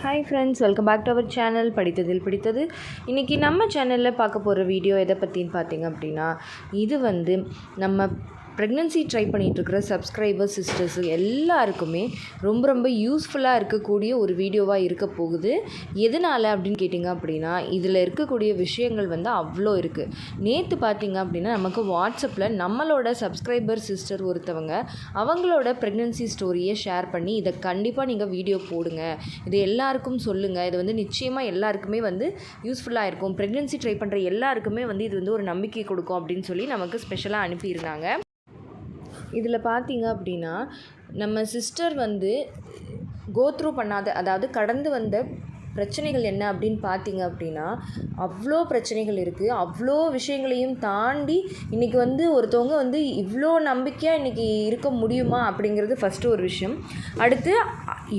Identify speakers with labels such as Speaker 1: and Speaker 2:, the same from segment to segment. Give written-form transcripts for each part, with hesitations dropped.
Speaker 1: Hi friends, welcome back to our channel படித்ததில் பிடித்தது. இன்றைக்கி நம்ம சேனலில் பார்க்க போகிற வீடியோ எதை பற்றின்னு பார்த்தீங்க அப்படின்னா, இது நம்ம ப்ரெக்னென்சி ட்ரை பண்ணிகிட்ருக்கிற சப்ஸ்கிரைபர் சிஸ்டர்ஸு எல்லாருக்குமே ரொம்ப யூஸ்ஃபுல்லாக இருக்கக்கூடிய ஒரு வீடியோவாக இருக்க போகுது. எதனால் அப்படின்னு கேட்டிங்க அப்படின்னா, இதில் இருக்கக்கூடிய விஷயங்கள் அவ்வளோ இருக்குது. நேற்று பார்த்திங்க அப்படின்னா நமக்கு வாட்ஸ்அப்பில் நம்மளோட சப்ஸ்கிரைபர் சிஸ்டர் ஒருத்தவங்க அவங்களோட ப்ரெக்னென்சி ஸ்டோரியை ஷேர் பண்ணி, இதை கண்டிப்பாக நீங்கள் வீடியோ போடுங்க, இது எல்லாருக்கும் சொல்லுங்கள், இது நிச்சயமாக எல்லாருக்குமே யூஸ்ஃபுல்லாக இருக்கும், ப்ரெக்னென்சி ட்ரை பண்ணுற எல்லாருக்குமே இது ஒரு நம்பிக்கை கொடுக்கும் அப்படின்னு சொல்லி நமக்கு ஸ்பெஷலாக அனுப்பியிருந்தாங்க. இதில் பார்த்தீங்க அப்படின்னா நம்ம சிஸ்டர் கோ த்ரூ பண்ணாத, அதாவது கடந்து வந்த பிரச்சனைகள் என்ன அப்படின்னு பார்த்தீங்க அப்படின்னா, அவ்வளோ பிரச்சனைகள் இருக்குது. அவ்வளோ விஷயங்களையும் தாண்டி இன்றைக்கி ஒருத்தவங்க இவ்வளோ நம்பிக்கையாக இன்றைக்கி இருக்க முடியுமா அப்படிங்கிறது ஃபஸ்ட்டு ஒரு விஷயம். அடுத்து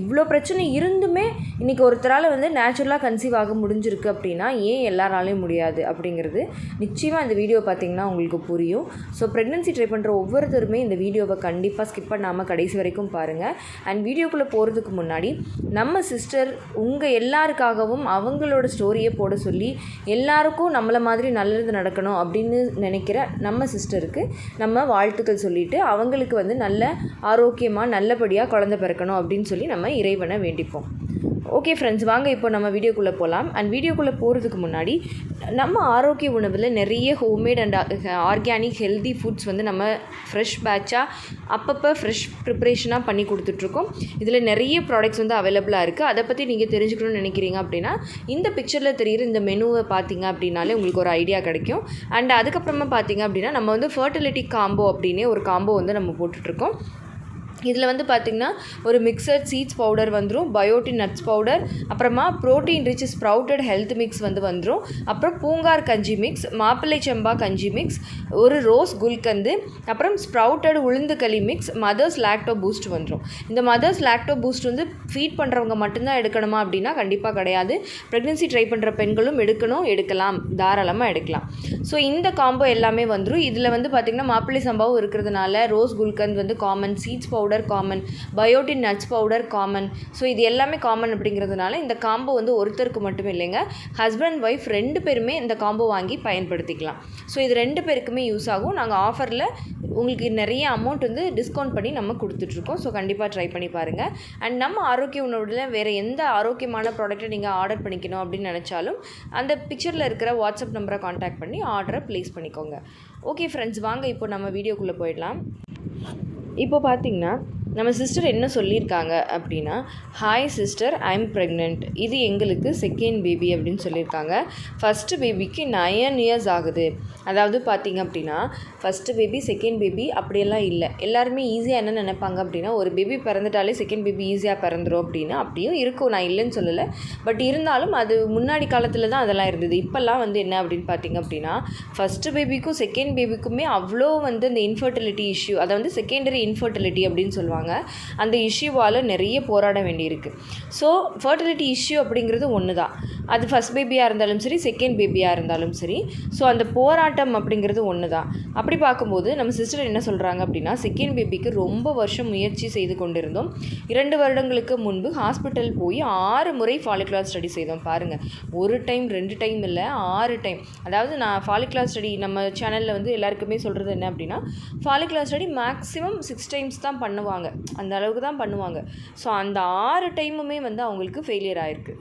Speaker 1: இவ்வளோ பிரச்சனை இருந்துமே இன்றைக்கி ஒருத்தரால் நேச்சுரலாக கன்சீவ் ஆக முடிஞ்சிருக்கு அப்படின்னா ஏன் எல்லாராலையும் முடியாது அப்படிங்கிறது நிச்சயமாக இந்த வீடியோ பார்த்திங்கன்னா உங்களுக்கு புரியும். ஸோ ப்ரெக்னென்சி ட்ரை பண்ணுற ஒவ்வொருத்தருமே இந்த வீடியோவை கண்டிப்பாக ஸ்கிப் பண்ணாமல் கடைசி வரைக்கும் பாருங்கள். அண்ட் வீடியோக்குள்ளே போகிறதுக்கு முன்னாடி நம்ம சிஸ்டர் உங்கள் எல்லாருக்காகவும் அவங்களோட ஸ்டோரியை போட சொல்லி எல்லாருக்கும் நம்மளை மாதிரி நல்லது நடக்கணும் அப்படின்னு நினைக்கிற நம்ம சிஸ்டருக்கு நம்ம வாழ்த்துக்கள் சொல்லிவிட்டு அவங்களுக்கு நல்ல ஆரோக்கியமாக நல்லபடியாக குழந்தை பிறக்கணும் அப்படின்னு சொல்லி நம்ம இறைவனை வேண்டிப்போம். ஓகே ஃப்ரெண்ட்ஸ், வாங்க இப்போ நம்ம வீடியோக்குள்ளே போகலாம். அண்ட் வீடியோக்குள்ளே போகிறதுக்கு முன்னாடி நம்ம ஆரோக்கிய உணவில் நிறைய homemade and organic healthy foods நம்ம ஃப்ரெஷ் பேட்சாக அப்பப்போ ஃப்ரெஷ் ப்ரிப்ரேஷனாக பண்ணி கொடுத்துட்ருக்கோம். இதில் நிறைய ப்ராடக்ட்ஸ் அவைலபிளாக இருக்குது. அதை பற்றி நீங்கள் தெரிஞ்சுக்கணும்னு நினைக்கிறீங்க அப்படின்னா இந்த பிக்சரில் தெரிகிற இந்த மெனுவை பார்த்தீங்க அப்படின்னாலே உங்களுக்கு ஒரு ஐடியா கிடைக்கும். அண்ட் அதுக்கப்புறமா பார்த்தீங்க அப்படின்னா நம்ம ஃபர்டிலிட்டி காம்போ அப்படின்னே ஒரு காம்போ நம்ம போட்டுட்ருக்கோம். இதில் பார்த்திங்கன்னா ஒரு மிக்சட் சீட்ஸ் பவுடர் வந்துடும், பயோட்டின் நட்ஸ் பவுடர், அப்புறமா protein rich sprouted health mix வந்துடும், அப்புறம் பூங்கார் கஞ்சி மிக்ஸ், மாப்பிள்ளை சம்பா கஞ்சி மிக்ஸ், ஒரு ரோஸ் குல்கந்து, அப்புறம் ஸ்ப்ரவுட்டட் உளுந்து களி மிக்ஸ், மதர்ஸ் லாக்டோ பூஸ்ட் வந்துடும். இந்த மதர்ஸ் லாக்டோ பூஸ்ட் ஃபீட் பண்ணுறவங்க மட்டும்தான் எடுக்கணுமா அப்படின்னா கண்டிப்பாக கிடையாது. ப்ரெக்னென்சி ட்ரை பண்ணுற பெண்களும் எடுக்கலாம், தாராளமாக எடுக்கலாம். ஸோ இந்த காம்போ எல்லாமே வந்துடும். இதில் பார்த்திங்கன்னா மாப்பிள்ளை சம்பாவும் இருக்கிறதுனால rose gulkand common, seeds powder common, biotin nuts powder common. So இது எல்லாமே காமன் அப்படிங்கிறதுனால இந்த காம்போ ஒருத்தருக்கு மட்டும் இல்லைங்க, ஹஸ்பண்ட் ஒய்ஃப் 2 பேருமே இந்த காம்போ வாங்கி பயன்படுத்திக்கலாம். ஸோ இது 2 பேருக்குமே யூஸ் ஆகும். நாங்கள் ஆஃபரில் உங்களுக்கு நிறைய அமௌண்ட் டிஸ்கவுண்ட் பண்ணி நம்ம கொடுத்துட்ருக்கோம். ஸோ கண்டிப்பாக ட்ரை பண்ணி பாருங்கள். அண்ட் நம்ம ஆரோக்கிய உணவில் வேறு எந்த ஆரோக்கியமான ப்ராடக்ட்டை நீங்கள் ஆர்டர் பண்ணிக்கணும் அப்படின்னு நினச்சாலும் அந்த பிக்சரில் இருக்கிற வாட்ஸ்அப் நம்பரை காண்டாக்ட் பண்ணி ஆர்டரை ப்ளேஸ் பண்ணிக்கோங்க. ஓகே ஃப்ரெண்ட்ஸ், வாங்க இப்போ நம்ம வீடியோக்குள்ளே போயிடலாம். இப்போ பார்த்திங்கன்னா நம்ம சிஸ்டர் என்ன சொல்லியிருக்காங்க அப்படின்னா, hi sister, I am pregnant, இது எங்களுக்கு செகண்ட் பேபி அப்படின்னு சொல்லியிருக்காங்க. ஃபஸ்ட்டு பேபிக்கு 9 இயர்ஸ் ஆகுது. அதாவது பார்த்திங்க அப்படின்னா ஃபஸ்ட்டு பேபி செகண்ட் பேபி அப்படியெல்லாம் இல்லை. எல்லாருமே ஈஸியாக என்ன நினைப்பாங்க அப்படின்னா, ஒரு பேபி பிறந்துட்டாலே செகண்ட் பேபி ஈஸியாக பிறந்துடும் அப்படின்னு. அப்படியும் இருக்கும், நான் இல்லைன்னு சொல்லலை. பட் இருந்தாலும் அது முன்னாடி காலத்தில் தான் அதெல்லாம் இருந்தது. இப்போல்லாம் என்ன அப்படின்னு பார்த்திங்க அப்படின்னா ஃபஸ்ட்டு பேபிக்கும் செகண்ட் பேபிக்குமே அவ்வளோ இந்த இன்ஃபர்டிலிட்டி இஷ்யூ, அதை செகண்டரி இன்ஃபர்டிலிட்டி அப்படின்னு சொல்லுவாங்க. அந்த இஷ்யூவால் நிறைய போராட வேண்டியிருக்கு. ஸோ ஃபர்டிலிட்டி இஷ்யூ அப்படிங்கிறது ஒன்று தான். அது ஃபஸ்ட் பேபியாக இருந்தாலும் சரி, செகண்ட் பேபியாக இருந்தாலும் சரி. ஸோ அந்த போராட்டம் அப்படிங்கிறது ஒன்று தான். அப்படி பார்க்கும்போது நம்ம சிஸ்டர் என்ன சொல்கிறாங்க அப்படின்னா, செகண்ட் பேபிக்கு ரொம்ப வருஷம் முயற்சி செய்து கொண்டிருந்தோம். 2 வருடங்களுக்கு முன்பு ஹாஸ்பிட்டல் போய் 6 முறை ஃபாலிகுலர் ஸ்டடி செய்தோம். பாருங்கள், 1 டைம் 2 டைம் இல்லை, 6 டைம். அதாவது நான் ஃபாலிகுலர் ஸ்டடி நம்ம சேனலில் எல்லாருக்குமே சொல்கிறது என்ன அப்படின்னா, ஃபாலிகுலர் ஸ்டடி மேக்ஸிமம் 6 டைம்ஸ் தான் பண்ணுவாங்க, அந்த அளவுக்கு தான் பண்ணுவாங்க. ஸோ அந்த 6 டைமுமே அவங்களுக்கு ஃபெயிலியர் ஆகிருக்கு.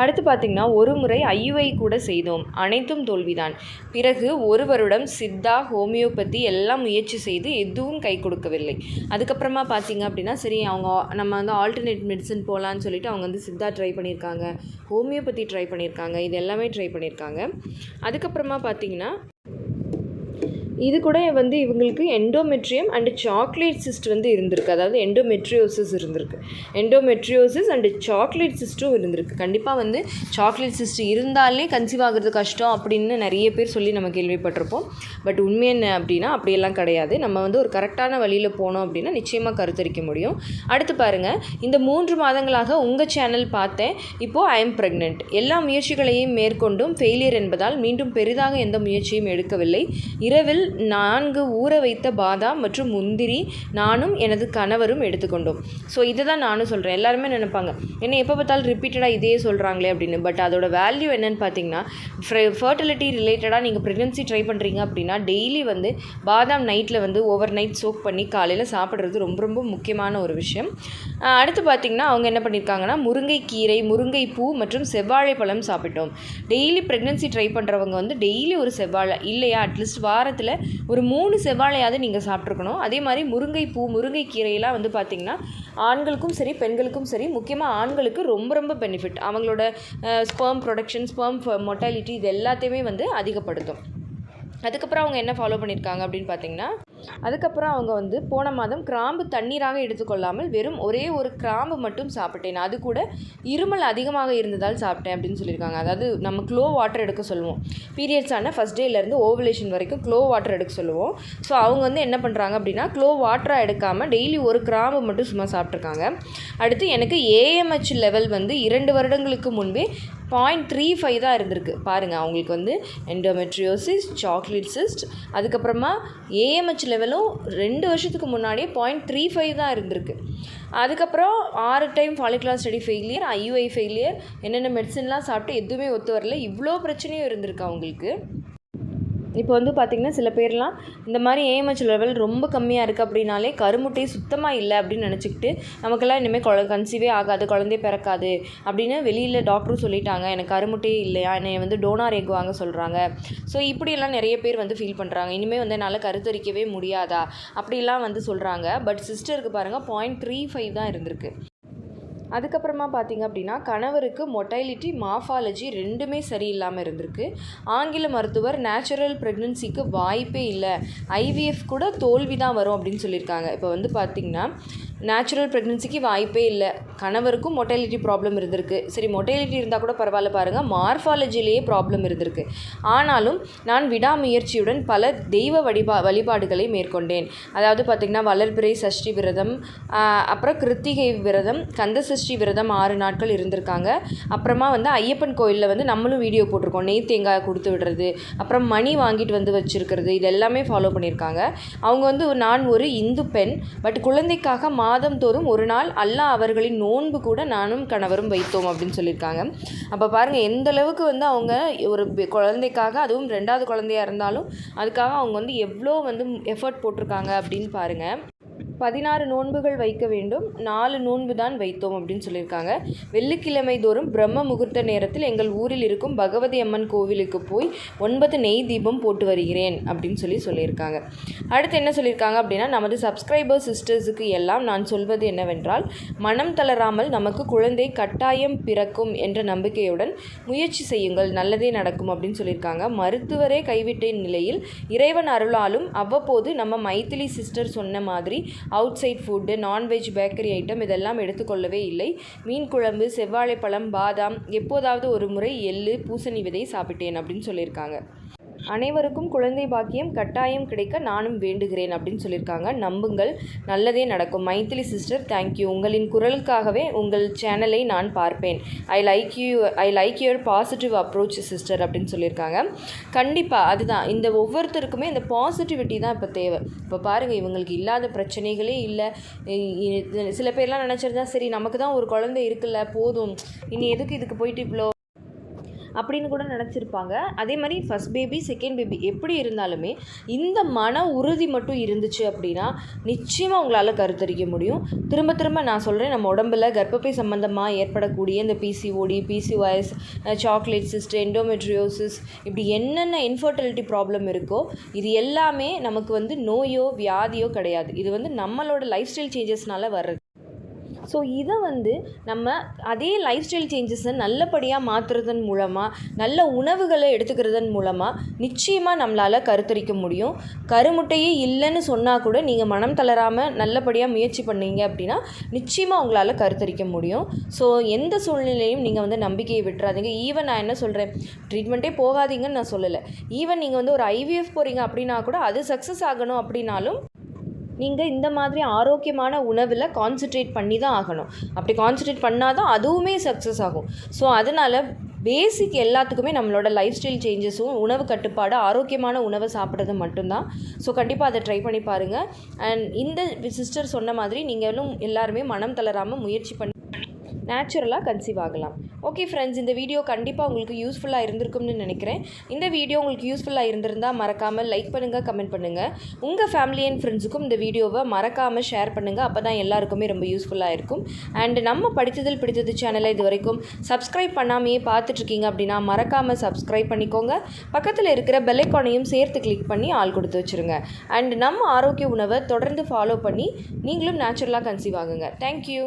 Speaker 1: அடுத்து பார்த்திங்கன்னா ஒரு முறை IUI கூட செய்தோம், அனைத்தும் தோல்விதான். பிறகு 1 வருடம் சித்தா, ஹோமியோபதி எல்லாம் முயற்சி செய்து எதுவும் கை கொடுக்கவில்லை. அதுக்கப்புறமா பார்த்திங்க அப்படின்னா சரி, நம்ம ஆல்டர்னேட் மெடிசன் போகலான்னு சொல்லிட்டு அவங்க சித்தா ட்ரை பண்ணியிருக்காங்க, ஹோமியோபதி ட்ரை பண்ணியிருக்காங்க, இது எல்லாமே ட்ரை பண்ணியிருக்காங்க. அதுக்கப்புறமா பார்த்திங்கன்னா இது கூட இவங்களுக்கு எண்டோமெட்ரியம் அண்டு சாக்லேட் சிஸ்ட் இருந்திருக்கு. அதாவது எண்டோமெட்ரியோசிஸ் இருந்திருக்கு. எண்டோமெட்ரியோசிஸ் அண்டு சாக்லேட் சிஸ்ட்டும் இருந்திருக்கு. கண்டிப்பாக சாக்லேட் சிஸ்ட் இருந்தாலே கன்சீவ் ஆகிறது கஷ்டம் அப்படின்னு நிறைய பேர் சொல்லி நம்ம கேள்விப்பட்டிருப்போம். பட் உண்மை என்ன அப்படின்னா அப்படியெல்லாம் கிடையாது. நம்ம ஒரு கரெக்டான வழியில் போனோம் அப்படின்னா நிச்சயமாக கருத்தரிக்க முடியும். அடுத்து பாருங்கள், இந்த 3 மாதங்களாக உங்கள் சேனல் பார்த்தேன், இப்போது ஐ எம் ப்ரெக்னென்ட். எல்லா முயற்சிகளையும் மேற்கொண்டும் ஃபெயிலியர் என்பதால் மீண்டும் பெரிதாக எந்த முயற்சியும் எடுக்கவில்லை. இரவில் முதல் 4 ஊற வைத்த பாதாம் மற்றும் முந்திரி நானும் எனது கணவரும் எடுத்துக்கொண்டோம். ஸோ இதை தான் நானும் சொல்கிறேன். எல்லாருமே நினைப்பாங்க என்ன எப்போ பார்த்தாலும் ரிப்பீட்டடாக இதே சொல்கிறாங்களே அப்படின்னு. பட் அதோட வேல்யூ என்னென்னு பார்த்தீங்கன்னா, ஃபர்டிலிட்டி ரிலேட்டடாக நீங்கள் ப்ரெக்னென்சி ட்ரை பண்ணுறீங்க அப்படின்னா டெய்லி வந்து பாதாம் நைட்டில் வந்து ஓவர் நைட் சோக் பண்ணி காலையில் சாப்பிட்றது ரொம்ப ரொம்ப முக்கியமான ஒரு விஷயம். அடுத்து பார்த்திங்கன்னா அவங்க என்ன பண்ணியிருக்காங்கன்னா, முருங்கைக்கீரை, முருங்கைப்பூ மற்றும் செவ்வாழைப்பழம் சாப்பிட்டோம். டெய்லி ப்ரெக்னென்சி ட்ரை பண்ணுறவங்க வந்து டெய்லி ஒரு செவ்வாழை இல்லையா அட்லீஸ்ட் வாரத்தில் ஒரு 3 செவ்வாழையாவது நீங்கள் சாப்பிட்ருக்கணும். அதே மாதிரி முருங்கைப்பூ, முருங்கைக்கீரையெல்லாம் வந்து பார்த்திங்கன்னா ஆண்களுக்கும் சரி பெண்களுக்கும் சரி, முக்கியமாக ஆண்களுக்கு ரொம்ப ரொம்ப பெனிஃபிட். அவங்களோட ஸ்பெர்ம் ப்ரொடக்ஷன், ஸ்பெர்ம் மொர்டாலிட்டி இது எல்லாத்தையுமே வந்து அதிகப்படுத்தும். அதுக்கப்புறம் அவங்க என்ன ஃபாலோ பண்ணியிருக்காங்க அப்படின்னு பார்த்தீங்கன்னா, அதுக்கப்புறம் அவங்க வந்து போன மாதம் கிராம்பு தண்ணீராக எடுத்துக்கொள்ளாமல் வெறும் ஒரே ஒரு கிராம்பு மட்டும் சாப்பிட்டேன். அது கூட இருமல் அதிகமாக இருந்ததால் சாப்பிட்டேன் அப்படின்னு சொல்லியிருக்காங்க. அதாவது நம்ம க்ளோ வாட்டர் எடுக்க சொல்லுவோம். பீரியட்ஸ் ஆன ஃபஸ்ட் டேலேருந்து ஓவலேஷன் வரைக்கும் க்ளோ வாட்டர் எடுக்க சொல்லுவோம். ஸோ அவங்க வந்து என்ன பண்ணுறாங்க அப்படின்னா, க்ளோ வாட்டராக எடுக்காமல் டெய்லி ஒரு கிராம்பு மட்டும் சும்மா சாப்பிட்ருக்காங்க. அடுத்து எனக்கு ஏஎம்ஹெச் லெவல் வந்து 2 வருடங்களுக்கு முன்பே 0.35 தான் இருந்திருக்கு. பாருங்கள், அவங்களுக்கு வந்து எண்டோமெட்ரியோசிஸ், சாக்லேட் சிஸ்ட், அதுக்கப்புறமா ஏஎம்ஹெச் லெவலும் 2 வருஷத்துக்கு முன்னாடியே 0.35 தான் இருந்திருக்கு. அதுக்கப்புறம் 6 time follicular study failure, IUI failure, என்னென்ன மெடிசன்லாம் சாப்பிட்டு எதுவுமே ஒத்து வரல. இவ்வளோ பிரச்சனையும் இருந்திருக்கு அவங்களுக்கு. இப்போ வந்து பார்த்திங்கன்னா சில பேர்லாம் இந்த மாதிரி ஏஎம்ஹெச் லெவல் ரொம்ப கம்மியாக இருக்குது அப்படின்னாலே கருமுட்டை சுத்தமாக இல்லை அப்படின்னு நினச்சிக்கிட்டு நமக்கெல்லாம் இனிமேல் கன்சீவே ஆகாது, குழந்தையே பிறக்காது அப்படின்னு வெளியில் டாக்டரும் சொல்லிட்டாங்க. எனக்கு கருமுட்டையே இல்லையா, என்னை வந்து டோனார் எக் வாங்க சொல்கிறாங்க. ஸோ இப்படியெல்லாம் நிறைய பேர் வந்து ஃபீல் பண்ணுறாங்க. இனிமேல் வந்து என்னால் கருத்தரிக்கவே முடியாதா அப்படிலாம் வந்து சொல்கிறாங்க. பட் சிஸ்டருக்கு பாருங்கள் 0.35 தான் இருந்திருக்கு. அதுக்கப்புறமா பார்த்திங்க அப்படின்னா, கணவருக்கு மொர்டாலிட்டி, மார்ஃபாலஜி ரெண்டுமே சரியில்லாமல் இருந்திருக்கு. ஆங்கில மருத்துவர் நேச்சுரல் ப்ரெக்னென்சிக்கு வாய்ப்பே இல்லை, ஐவிஎஃப் கூட தோல்வி தான் வரும் அப்படின்னு சொல்லியிருக்காங்க. இப்போ வந்து பார்த்திங்கன்னா நேச்சுரல் ப்ரெக்னென்சிக்கு வாய்ப்பே இல்லை. கணவருக்கும் மொர்டாலிட்டி ப்ராப்ளம் இருந்திருக்கு. சரி, மொர்டாலிட்டி இருந்தால் கூட பரவாயில்ல, பாருங்கள் மார்ஃபாலஜிலேயே ப்ராப்ளம் இருந்திருக்கு. ஆனாலும் நான் விடாமுயற்சியுடன் பல தெய்வ வழிபாடுகளை மேற்கொண்டேன். அதாவது பார்த்திங்கன்னா வளர்பிறை சஷ்டி விரதம், அப்புறம் கிருத்திகை விரதம், கந்த சஷ்டி விரதம் 6 நாட்கள் இருந்திருக்காங்க. அப்புறமா வந்து ஐயப்பன் கோயிலில் வந்து நம்மளும் வீடியோ போட்டிருக்கோம், நெய் தேங்காய் கொடுத்து விடுறது, அப்புறம் மணி வாங்கிட்டு வந்து வச்சுருக்கிறது, இது எல்லாமே ஃபாலோ பண்ணியிருக்காங்க. அவங்க வந்து நான் ஒரு இந்து பெண், பட் குழந்தைக்காக மாதம் தோறும் ஒரு நாள் அல்லாஹ் அவர்களின் நோன்பு கூட நானும் கணவரும் வைத்தோம் அப்படின்னு சொல்லியிருக்காங்க. அப்போ பாருங்கள் எந்த அளவுக்கு வந்து அவங்க ஒரு குழந்தைக்காக, அதுவும் 2வது குழந்தையாக இருந்தாலும் அதுக்காக அவங்க வந்து எவ்வளோ வந்து எஃபர்ட் போட்டிருக்காங்க அப்படின்னு பாருங்கள். 16 நோன்புகள் வைக்க வேண்டும், 4 நோன்பு தான் வைத்தோம் அப்படின்னு சொல்லியிருக்காங்க. வெள்ளிக்கிழமை தோறும் பிரம்ம முகூர்த்த நேரத்தில் எங்கள் ஊரில் இருக்கும் பகவதி அம்மன் கோவிலுக்கு போய் 9 நெய் தீபம் போட்டு வருகிறேன் அப்படின்னு சொல்லியிருக்காங்க. அடுத்து என்ன சொல்லியிருக்காங்க அப்படின்னா, நமது சப்ஸ்கிரைபர் சிஸ்டர்ஸுக்கு எல்லாம் நான் சொல்வது என்னவென்றால், மனம் தளராமல் நமக்கு குழந்தை கட்டாயம் பிறக்கும் என்ற நம்பிக்கையுடன் முயற்சி செய்யுங்கள், நல்லதே நடக்கும் அப்படின்னு சொல்லியிருக்காங்க. மருத்துவரே கைவிட்ட நிலையில் இறைவன் அருளாலும் அவ்வப்போது நம்ம மைத்திலி சிஸ்டர் சொன்ன மாதிரி outside food, nonveg, bakery item இதெல்லாம் எடுத்துக்கொள்ளவே இல்லை. மீன் குழம்பு, செவ்வாழைப்பழம், பாதாம், எப்போதாவது ஒரு முறை எள்ளு, பூசணி விதை சாப்பிட்டேன் அப்படின்னு சொல்லியிருக்காங்க. அனைவருக்கும் குழந்தை பாக்கியம் கட்டாயம் கிடைக்க நானும் வேண்டுகிறேன் அப்படின்னு சொல்லியிருக்காங்க. நம்புங்கள், நல்லதே நடக்கும். Maithili sister, thank you. உங்களின் குரலுக்காகவே உங்கள் சேனலை நான் பார்ப்பேன். I like your positive approach sister அப்படின்னு சொல்லியிருக்காங்க. கண்டிப்பாக அதுதான், இந்த ஒவ்வொருத்தருக்குமே இந்த பாசிட்டிவிட்டி தான் இப்போ தேவை. இப்போ பாருங்கள், இவங்களுக்கு இல்லாத பிரச்சனைகளே இல்லை. சில பேர்லாம் நினச்சிருந்தா சரி நமக்கு தான் ஒரு குழந்தை இருக்குல்ல, போதும், இனி எதுக்கு இதுக்கு போயிட்டு இவ்வளோ அப்படின்னு கூட நினச்சிருப்பாங்க. அதே மாதிரி ஃபஸ்ட் பேபி, செகண்ட் பேபி எப்படி இருந்தாலுமே இந்த மன உறுதி மட்டும் இருந்துச்சு அப்படின்னா நிச்சயமாக உங்களால் கருத்தரிக்க முடியும். திரும்ப திரும்ப நான் சொல்கிறேன், நம்ம உடம்பில் கர்ப்பப்பை சம்மந்தமாக ஏற்படக்கூடிய இந்த PCOD, PCOS, chocolate cyst, endometriosis, இப்படி என்னென்ன இன்ஃபர்டிலிட்டி ப்ராப்ளம் இருக்கோ இது எல்லாமே நமக்கு வந்து நோயோ வியாதியோ கிடையாது. இது வந்து நம்மளோட லைஃப் ஸ்டைல் சேஞ்சஸ்னால வர்றது. ஸோ இதை வந்து நம்ம அதே லைஃப் ஸ்டைல் சேஞ்சஸை நல்லபடியாக மாற்றுறதன் மூலமாக, நல்ல உணவுகளை எடுத்துக்கிறதன் மூலமாக நிச்சயமாக நம்மளால் கருத்தரிக்க முடியும். கருமுட்டையே இல்லைன்னு சொன்னால் கூட நீங்கள் மனம் தளராமல் நல்லபடியாக முயற்சி பண்ணீங்க அப்படின்னா நிச்சயமாக உங்களால் கருத்தரிக்க முடியும். ஸோ எந்த சூழ்நிலையும் நீங்கள் வந்து நம்பிக்கையை விட்டுறாதீங்க. ஈவன் நான் என்ன சொல்கிறேன், ட்ரீட்மெண்ட்டே போகாதீங்கன்னு நான் சொல்லலை. ஈவன் நீங்கள் வந்து ஒரு ஐவிஎஃப் போகிறீங்க அப்படின்னா கூட அது சக்ஸஸ் ஆகணும் அப்படின்னாலும் நீங்கள் இந்த மாதிரி ஆரோக்கியமான உணவில் கான்சென்ட்ரேட் பண்ணி தான் ஆகணும். அப்படி கான்சென்ட்ரேட் பண்ணால் தான் அதுவுமே சக்ஸஸ் ஆகும். ஸோ அதனால் பேசிக் எல்லாத்துக்குமே நம்மளோட லைஃப் ஸ்டைல் சேஞ்சஸும் உணவு கட்டுப்பாடு ஆரோக்கியமான உணவை சாப்பிட்றது மட்டும்தான். ஸோ கண்டிப்பாக அதை ட்ரை பண்ணி பாருங்கள். அண்ட் இந்த சிஸ்டர் சொன்ன மாதிரி நீங்களும் எல்லாருமே மனம் தளராமல் முயற்சி பண்ணி நேச்சுரலாக கன்சீவ் ஆகலாம். ஓகே ஃப்ரெண்ட்ஸ், இந்த வீடியோ கண்டிப்பாக உங்களுக்கு யூஸ்ஃபுல்லாக இருந்திருக்கும்னு நினைக்கிறேன். இந்த வீடியோ உங்களுக்கு யூஸ்ஃபுல்லாக இருந்திருந்தால் மறக்காமல் லைக் பண்ணுங்கள், கமெண்ட் பண்ணுங்கள். உங்கள் ஃபேமிலி அண்ட் ஃப்ரெண்ட்ஸுக்கும் இந்த வீடியோவை மறக்காமல் ஷேர் பண்ணுங்கள். அப்போ தான் எல்லாருக்குமே ரொம்ப யூஸ்ஃபுல்லாக இருக்கும். அண்ட் நம்ம படித்ததில் பிடித்தது சேனலை இது வரைக்கும் சப்ஸ்கிரைப் பண்ணாமையே பார்த்துட்ருக்கீங்க அப்படின்னா மறக்காமல் சப்ஸ்கிரைப் பண்ணிக்கோங்க. பக்கத்தில் இருக்கிற பெல் ஐகானையும் சேர்த்து கிளிக் பண்ணி ஆள் கொடுத்து வச்சுருங்க. அண்ட் நம்ம ஆரோக்கிய உணவை தொடர்ந்து ஃபாலோ பண்ணி நீங்களும் நேச்சுரலாக கன்சீவ் ஆகுங்க. தேங்க்யூ.